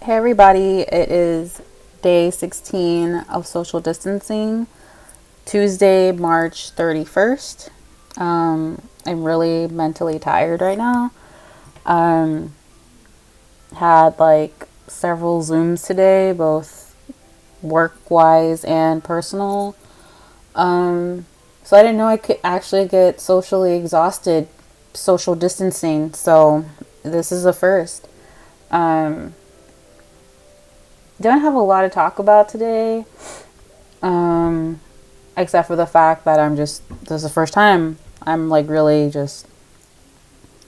Hey everybody, it is day 16 of social distancing, Tuesday, March 31st. I'm really mentally tired right now. Um, had like several Zooms today, both work-wise and personal. So I didn't know I could actually get socially exhausted social distancing, so this is a first. Um, don't have a lot to talk about today, um, except for the fact that this is the first time I'm like really just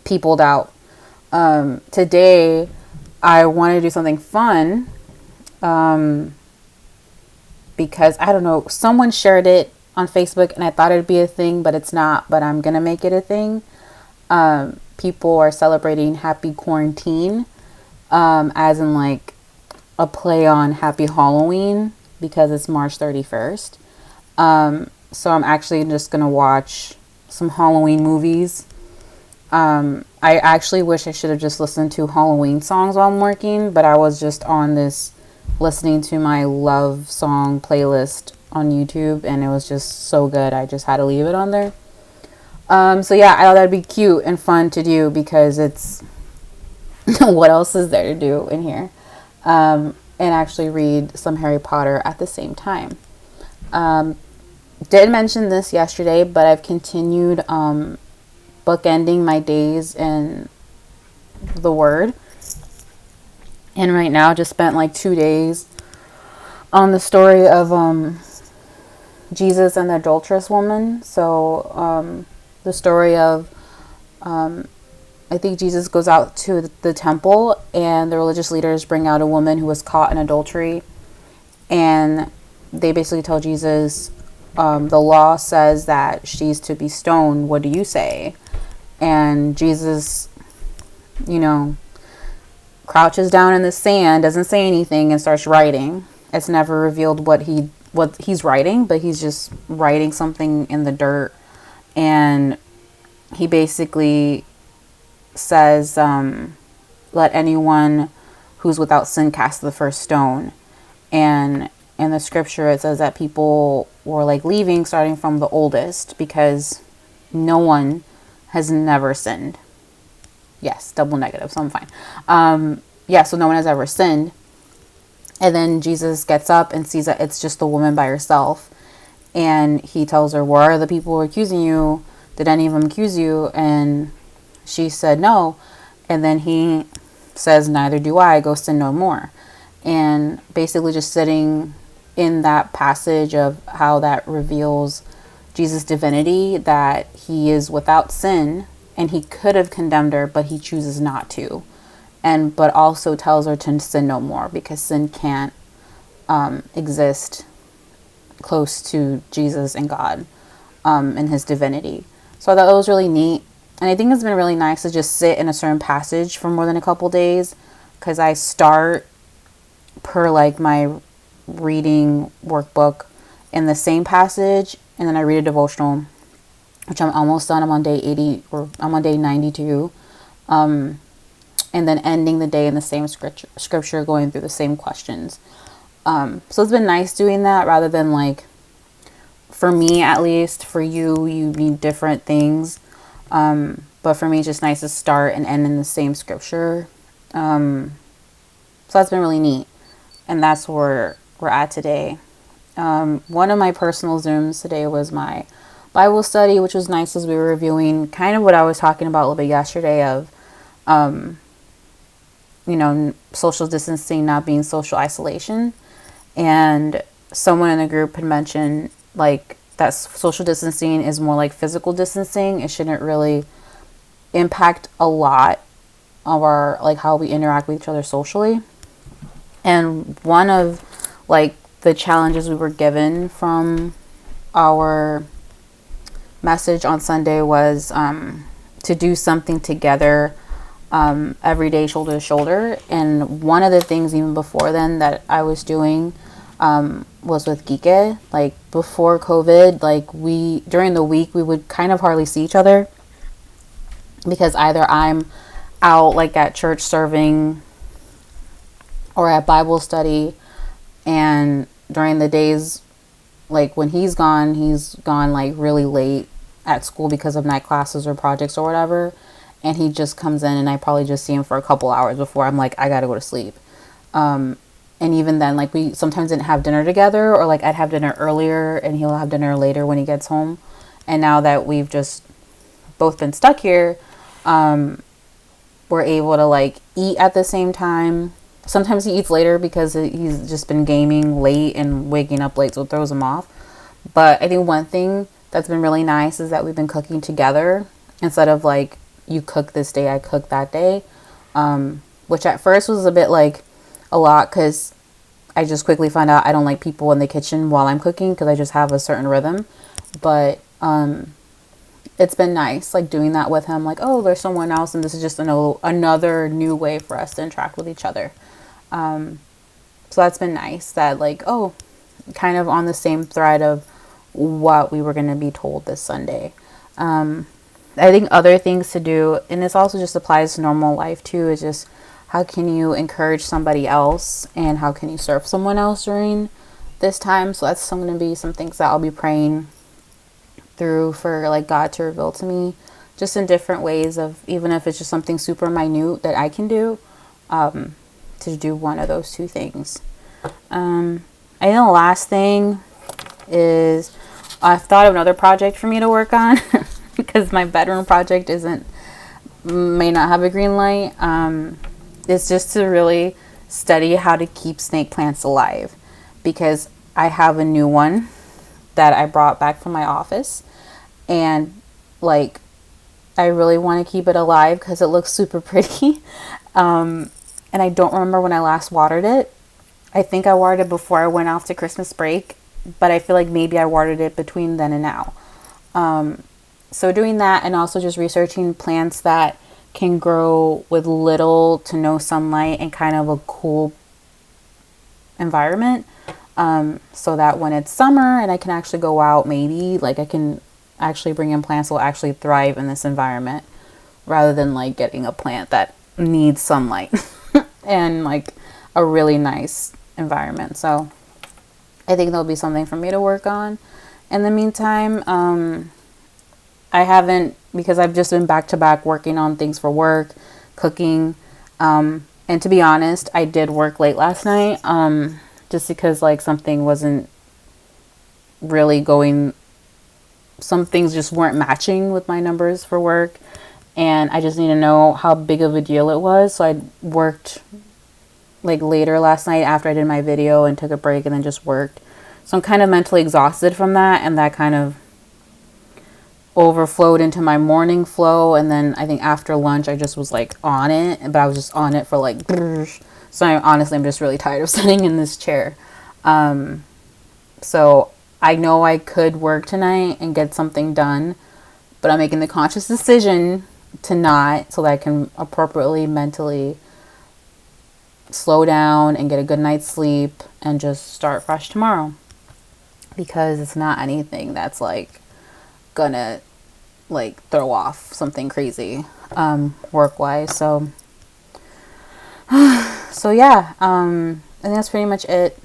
peopled out. Today, I want to do something fun um, because I don't know, someone shared it on Facebook and I thought it'd be a thing, but it's not, but I'm going to make it a thing. People are celebrating Happy Quarantine, as in like a play on Happy Halloween because it's March 31st. So I'm actually just going to watch some Halloween movies. I actually wish I should have just listened to Halloween songs while I'm working, but I was just on this listening to my love song playlist on YouTube and it was just so good. I just had to leave it on there. So yeah, I thought that'd be cute and fun to do because it's what else is there to do in here? And actually read some Harry Potter at the same time. Did mention this yesterday, but I've continued bookending my days in the Word. And right now, just spent like 2 days on the story of Jesus and the adulterous woman. So the story of I think Jesus goes out to the temple and the religious leaders bring out a woman who was caught in adultery. And they basically tell Jesus, the law says that she's to be stoned. What do you say? And Jesus, crouches down in the sand, doesn't say anything, and starts writing. It's never revealed what he's writing, but he's just writing something in the dirt. And he basically says, let anyone who's without sin cast the first stone. And in the scripture it says that people were like leaving starting from the oldest because no one has never sinned. Yes, double negative, so I'm fine. So no one has ever sinned. And then Jesus gets up and sees that it's just the woman by herself. And he tells her, where are the people who are accusing you? Did any of them accuse you? And she said no. And then he says, neither do I, go sin no more. And basically just sitting in that passage of how that reveals Jesus' divinity, that he is without sin and he could have condemned her, but he chooses not to. But also tells her to sin no more because sin can't exist close to Jesus and God and his divinity. So I thought that was really neat. And I think it's been really nice to just sit in a certain passage for more than a couple days because I start per like my reading workbook in the same passage and then I read a devotional, which I'm almost done. I'm on day 80 or I'm on day 92. And then ending the day in the same scripture, going through the same questions. So it's been nice doing that rather than like, for me at least, for you need different things. But for me, it's just nice to start and end in the same scripture. So that's been really neat. And that's where we're at today. One of my personal Zooms today was my Bible study, which was nice as we were reviewing kind of what I was talking about a little bit yesterday of, social distancing not being social isolation. And someone in the group had mentioned like that social distancing is more like physical distancing. It shouldn't really impact a lot of our, like how we interact with each other socially. And one of like the challenges we were given from our message on Sunday was to do something together every day, shoulder to shoulder. And one of the things even before then that I was doing was with Gike. Like before COVID, like during the week we would kind of hardly see each other because either I'm out like at church serving or at Bible study. And during the days, like when he's gone like really late at school because of night classes or projects or whatever. And he just comes in and I probably just see him for a couple hours before I'm like, I gotta go to sleep. And even then, like we sometimes didn't have dinner together, or like I'd have dinner earlier and he'll have dinner later when he gets home. And now that we've just both been stuck here, we're able to like eat at the same time. Sometimes he eats later because he's just been gaming late and waking up late, so it throws him off. But I think one thing that's been really nice is that we've been cooking together instead of like you cook this day, I cook that day. Which at first was a bit like a lot because I just quickly found out I don't like people in the kitchen while I'm cooking because I just have a certain rhythm. But it's been nice like doing that with him, like, oh, there's someone else and this is just another new way for us to interact with each other. So that's been nice that like, oh, kind of on the same thread of what we were going to be told this Sunday. I think other things to do, and this also just applies to normal life too, is just how can you encourage somebody else and how can you serve someone else during this time. So that's going to be some things that I'll be praying through for like God to reveal to me, just in different ways of, even if it's just something super minute that I can do, to do one of those two things. I think the last thing is I've thought of another project for me to work on because my bedroom project may not have a green light. It's just to really study how to keep snake plants alive, because I have a new one that I brought back from my office, and like I really want to keep it alive because it looks super pretty. And I don't remember when I last watered it. I think I watered it before I went off to Christmas break, but I feel like maybe I watered it between then and now. So doing that, and also just researching plants that can grow with little to no sunlight and kind of a cool environment. So that when it's summer and I can actually go out, maybe like I can actually bring in plants that will actually thrive in this environment, rather than like getting a plant that needs sunlight and like a really nice environment. So I think there'll be something for me to work on. In the meantime, I haven't, because I've just been back to back working on things for work, cooking. And to be honest, I did work late last night, just because like something wasn't really going, some things just weren't matching with my numbers for work. And I just need to know how big of a deal it was. So I worked like later last night after I did my video and took a break and then just worked. So I'm kind of mentally exhausted from that, and that kind of overflowed into my morning flow. And then I think after lunch I just was like on it, but I was just on it for like so I'm just really tired of sitting in this chair. So I know I could work tonight and get something done, but I'm making the conscious decision to not, so that I can appropriately mentally slow down and get a good night's sleep and just start fresh tomorrow, because it's not anything that's like gonna like throw off something crazy work wise. So yeah, and that's pretty much it.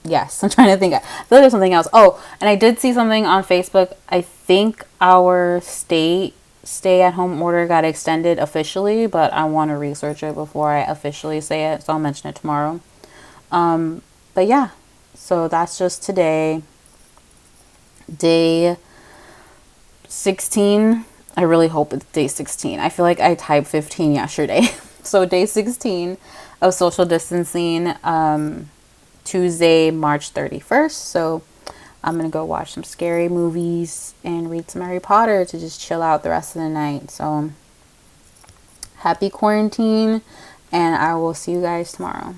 Yes, I'm trying to think. I feel like there's something else. Oh, and I did see something on Facebook. I think our stay-at-home order got extended officially, but I want to research it before I officially say it, so I'll mention it tomorrow. But yeah, so that's just today. Day 16. I really hope it's day 16. I feel like I typed 15 yesterday. So day 16 of social distancing. Tuesday, March 31st. So I'm going to go watch some scary movies and read some Harry Potter to just chill out the rest of the night. So happy quarantine, and I will see you guys tomorrow.